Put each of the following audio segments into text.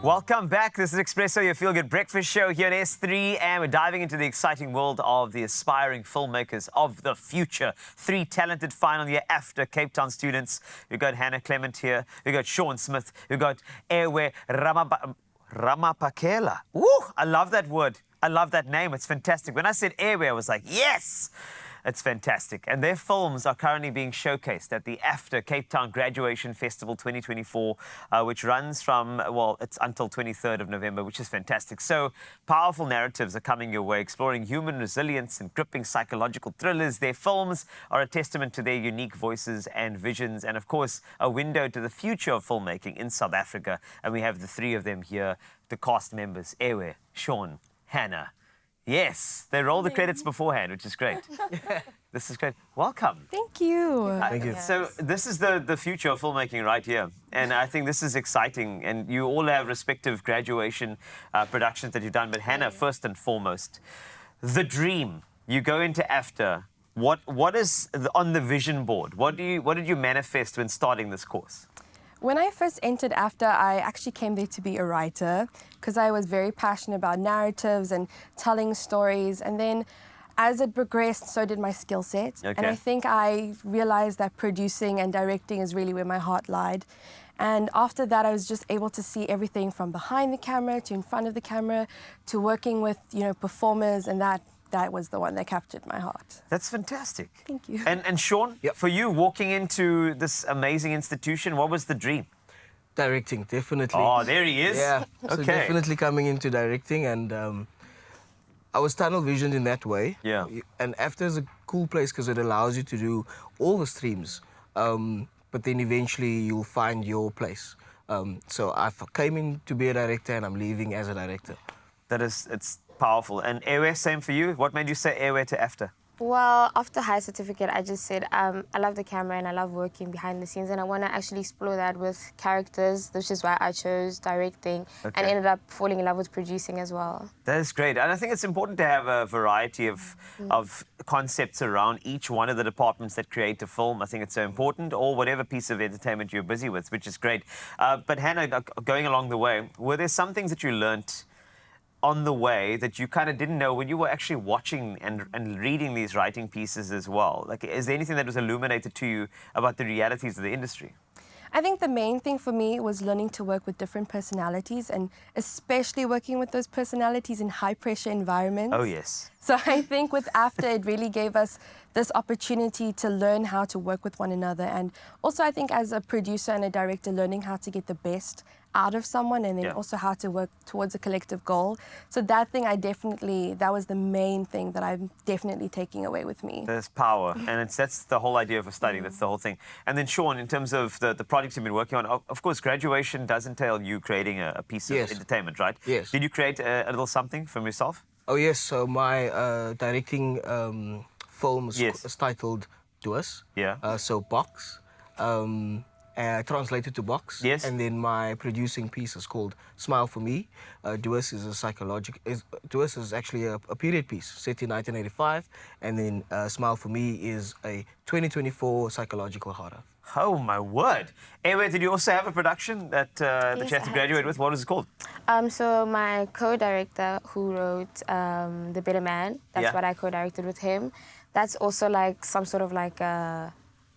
Welcome back. This is Expresso, your feel-good breakfast show here on S3, and we're diving into the exciting world of the aspiring filmmakers of the future. 3 talented final-year AFDA Cape Town students. We've got Hannah Clement here. We've got Sean Smith. We've got Ewe Ramapakela. Woo! I love that word. I love that name. It's fantastic. When I said Ewe, I was like, yes! It's fantastic. And their films are currently being showcased at the AFDA Cape Town Graduation Festival 2024, which runs from, well, it's until 23rd of November, which is fantastic. So powerful narratives are coming your way, exploring human resilience and gripping psychological thrillers. Their films are a testament to their unique voices and visions, and of course, a window to the future of filmmaking in South Africa. And we have the 3 of them here, the cast members, Ewe, Sean, Hannah. Yes, they roll the credits beforehand, which is great. This is great. Welcome. Thank you. Thank you. So this is the future of filmmaking right here. And I think this is exciting. And you all have respective graduation productions that you've done. But Hannah, first and foremost, the dream. You go into AFDA. What is on the vision board? What did you manifest when starting this course? When I first entered AFDA, I actually came there to be a writer because I was very passionate about narratives and telling stories. And then as it progressed, so did my skill set. Okay. And I think I realized that producing and directing is really where my heart lied. And after that, I was just able to see everything from behind the camera to in front of the camera to working with, performers, and that was the one that captured my heart. That's fantastic. Thank you. And Sean, Yep. for you walking into this amazing institution, what was the dream? Directing, definitely. Oh, there he is. Yeah, so Okay. definitely coming into directing, and I was tunnel visioned in that way. Yeah. And AFDA is a cool place because it allows you to do all the streams, but then eventually you'll find your place. So I came in to be a director, and I'm leaving as a director. It's powerful. And Ewe, same for you. What made you say Ewe to AFDA? Well, after high certificate, I just said I love the camera and I love working behind the scenes, and I want to actually explore that with characters, which is why I chose directing and ended up falling in love with producing as well. That is great. And I think it's important to have a variety of concepts around each one of the departments that create a film. I think it's so important, or whatever piece of entertainment you're busy with, which is great. But Hannah, going along the way, were there some things that you learnt on the way that you kind of didn't know when you were actually watching and reading these writing pieces as well? Like, is there anything that was illuminated to you about the realities of the industry? I think the main thing for me was learning to work with different personalities, and especially working with those personalities in high-pressure environments. Oh, yes. So I think with AFDA, it really gave us this opportunity to learn how to work with one another. And also, I think as a producer and a director, learning how to get the best out of someone, and then also how to work towards a collective goal. So that thing, that was the main thing that I'm definitely taking away with me. There's power, and that's the whole idea of a study. That's the whole thing. And then, Sean, in terms of the projects you've been working on, of course, graduation does entail you creating a piece of entertainment, right? Yes. Did you create a little something from yourself? Oh yes, so my directing film is titled Duas. Yeah. So Box. Translated to Box. Yes. And then my producing piece is called Smile for Me. Duas is Duas is actually a period piece set in 1985, and then Smile for Me is a 2024 psychological horror. Oh, my word. Ewe, did you also have a production that you had to graduate with? What was it called? So my co-director who wrote The Better Man, that's what I co-directed with him. That's also like some sort of like a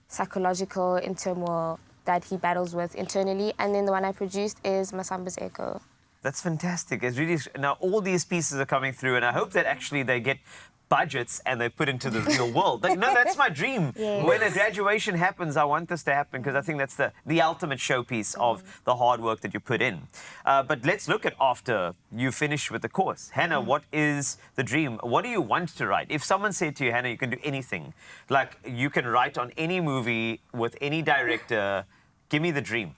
psychological in turmoil that he battles with internally. And then the one I produced is Masamba's Echo. That's fantastic. It's really, now all these pieces are coming through, and I hope that actually they get budgets and they put into the real world. Like, no, that's my dream. Yeah. When a graduation happens, I want this to happen, because I think that's the ultimate showpiece of the hard work that you put in. But let's look at after you finish with the course. Hannah, what is the dream? What do you want to write? If someone said to you, Hannah, you can do anything, like you can write on any movie with any director, give me the dream.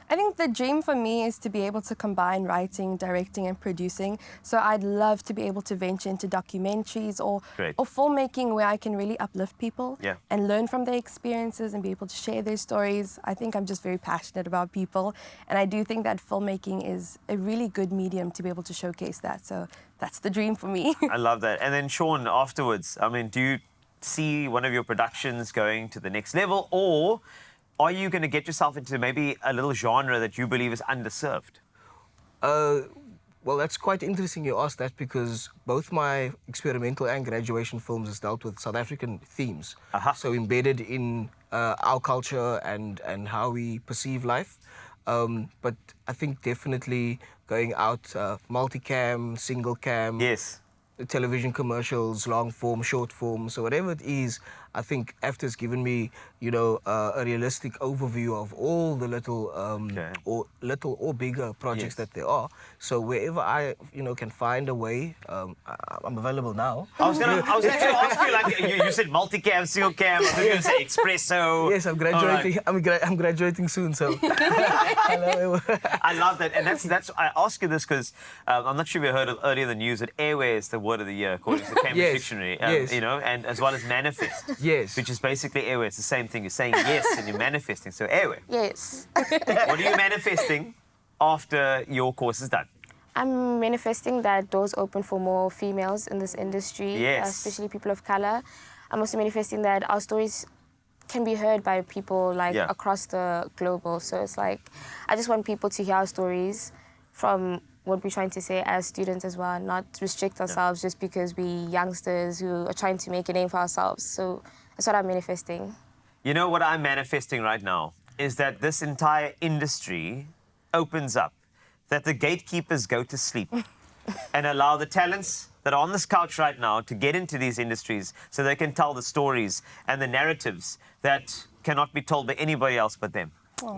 I think the dream for me is to be able to combine writing, directing, and producing. So I'd love to be able to venture into documentaries or filmmaking where I can really uplift people and learn from their experiences and be able to share their stories. I think I'm just very passionate about people, and I do think that filmmaking is a really good medium to be able to showcase that. So that's the dream for me. I love that. And then, Sean, afterwards, I mean, do you see one of your productions going to the next level, or are you going to get yourself into maybe a little genre that you believe is underserved? Well, that's quite interesting you asked that, because both my experimental and graduation films has dealt with South African themes. So embedded in our culture and how we perceive life. But I think definitely going out multicam, single cam. Yes. Television commercials, long form, short form, so whatever it is, I think AFDA's given me, you know, a realistic overview of all the little or bigger projects that there are. So wherever I, you know, can find a way, I'm available now. I was actually ask you, like, you said multicam, single cam. I was going to say Expresso. Yes, I'm graduating. Right. I'm graduating soon, so. Hello. I love that, and that's. I ask you this because I'm not sure if you heard earlier in the news that airware is the word of the year according to the Cambridge Dictionary. You know, and as well as manifest. Yes. Which is basically airware. It's the same thing. You're saying yes and you're manifesting. So airware. Yes. What are you manifesting after your course is done? I'm manifesting that doors open for more females in this industry, especially people of color. I'm also manifesting that our stories can be heard by people like across the global. So it's like, I just want people to hear our stories from what we're trying to say as students as well, not restrict ourselves just because we're youngsters who are trying to make a name for ourselves. So that's what I'm manifesting. You know what I'm manifesting right now is that this entire industry opens up, that the gatekeepers go to sleep and allow the talents that are on this couch right now to get into these industries so they can tell the stories and the narratives that cannot be told by anybody else but them.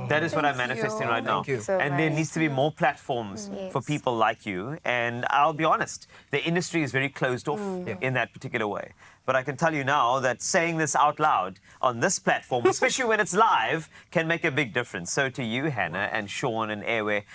That is what I'm manifesting right now. And there needs to be more platforms for people like you. And I'll be honest, the industry is very closed off in that particular way. But I can tell you now that saying this out loud on this platform, especially when it's live, can make a big difference. So to you, Hannah, and Sean and Airway,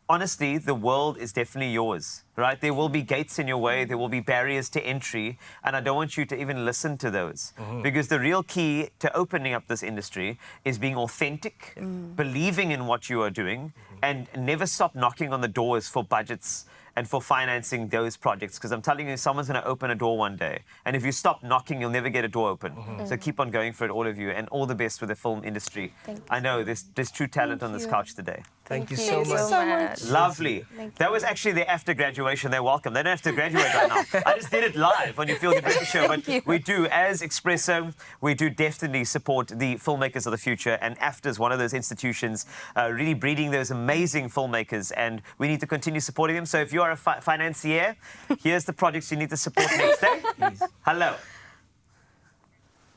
honestly, the world is definitely yours, right? There will be gates in your way, there will be barriers to entry, and I don't want you to even listen to those. Because the real key to opening up this industry is being authentic, believing in what you are doing, and never stop knocking on the doors for budgets and for financing those projects. Because I'm telling you, someone's going to open a door one day. And if you stop knocking, you'll never get a door open. So keep on going for it, all of you, and all the best with the film industry. I know there's true talent on this couch today. Thank you so much. Lovely. That was actually the after graduation. They're welcome. They don't have to graduate right now. I just did it live on your Feel Good Breakfast show. But we do, as Expresso, we do definitely support the filmmakers of the future. And AFDA is one of those institutions really breeding those amazing filmmakers. And we need to continue supporting them. So if you are a financier, here's the projects you need to support next day. Hello.